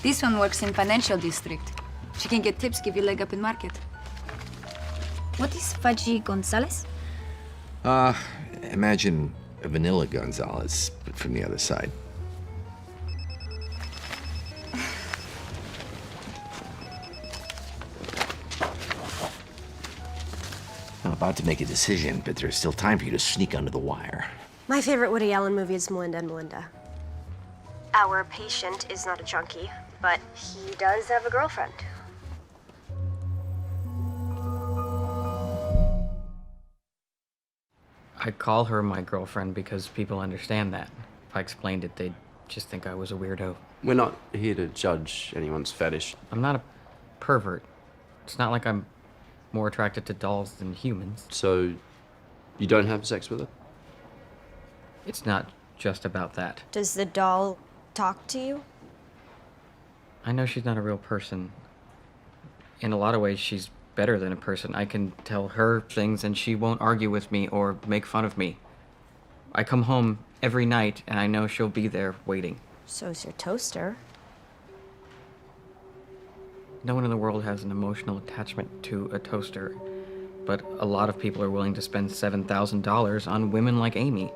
This one works in financial district. She can get tips, give you leg up in market. What is Fudgy Gonzalez? Imagine a vanilla Gonzalez, but from the other side. I'm about to make a decision, but there's still time for you to sneak under the wire. My favorite Woody Allen movie is Melinda and Melinda. Our patient is not a junkie, but he does have a girlfriend. I call her my girlfriend because people understand that. If I explained it, they'd just think I was a weirdo. We're not here to judge anyone's fetish. I'm not a pervert. It's not like I'm more attracted to dolls than humans. So, you don't have sex with her? It's not just about that. Does the doll talk to you? I know she's not a real person. In a lot of ways, she's better than a person. I can tell her things and she won't argue with me or make fun of me. I come home every night and I know she'll be there waiting. So's your toaster. No one in the world has an emotional attachment to a toaster, but a lot of people are willing to spend $7,000 on women like Amy.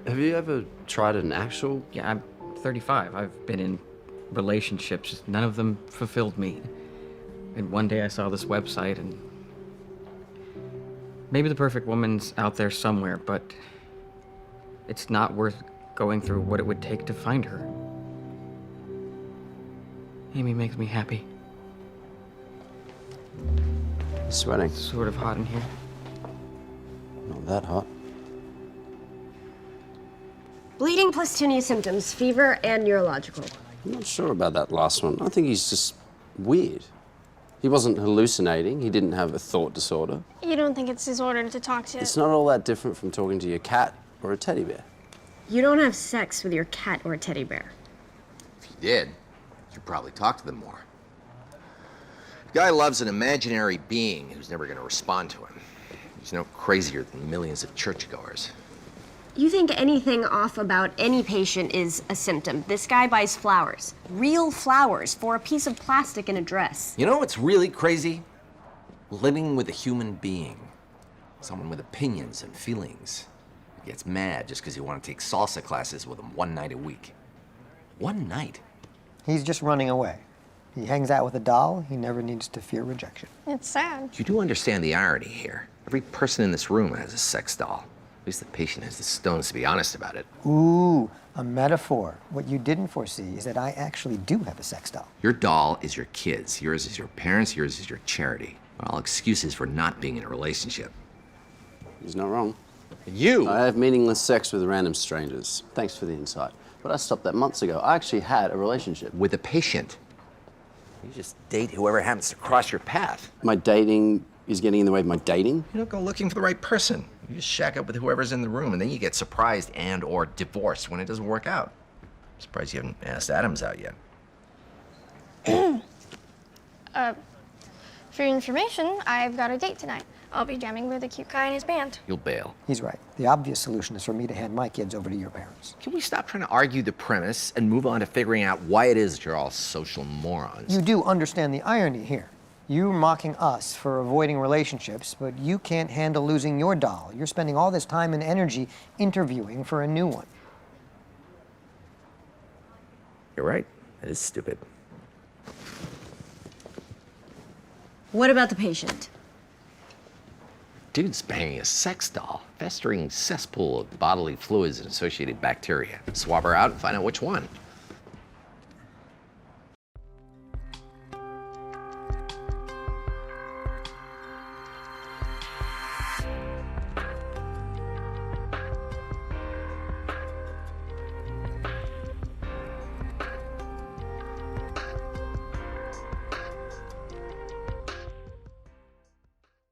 Have you ever tried an actual... Yeah, I'm 35. I've been in relationships. None of them fulfilled me. And one day I saw this website and maybe the perfect woman's out there somewhere, but it's not worth going through what it would take to find her. Amy makes me happy. Sweating. It's sort of hot in here. Not that hot. Bleeding plus 2 new symptoms, fever and neurological. I'm not sure about that last one. I think he's just weird. He wasn't hallucinating. He didn't have a thought disorder. You don't think it's disorder to talk to? It's not all that different from talking to your cat or a teddy bear. You don't have sex with your cat or a teddy bear. If you did, you'd probably talk to them more. The guy loves an imaginary being who's never going to respond to him. He's no crazier than millions of churchgoers. You think anything off about any patient is a symptom. This guy buys flowers. Real flowers for a piece of plastic in a dress. You know what's really crazy? Living with a human being. Someone with opinions and feelings. He gets mad just because you want to take salsa classes with him one night a week. One night? He's just running away. He hangs out with a doll. He never needs to fear rejection. It's sad. You do understand the irony here. Every person in this room has a sex doll. At least the patient has the stones to be honest about it. Ooh, a metaphor. What you didn't foresee is that I actually do have a sex doll. Your doll is your kids. Yours is your parents. Yours is your charity. All excuses for not being in a relationship. He's not wrong. And you? I have meaningless sex with random strangers. Thanks for the insight. But I stopped that months ago. I actually had a relationship. With a patient. You just date whoever happens to cross your path. My dating is getting in the way of my dating? You don't go looking for the right person. You just shack up with whoever's in the room, and then you get surprised and or divorced when it doesn't work out. I'm surprised you haven't asked Adams out yet. For your information, I've got a date tonight. I'll be jamming with a cute guy in his band. You'll bail. He's right. The obvious solution is for me to hand my kids over to your parents. Can we stop trying to argue the premise and move on to figuring out why it is that you're all social morons? You do understand the irony here. You're mocking us for avoiding relationships, but you can't handle losing your doll. You're spending all this time and energy interviewing for a new one. You're right. That is stupid. What about the patient? Dude's banging a sex doll, festering cesspool of bodily fluids and associated bacteria. Swab her out and find out which one.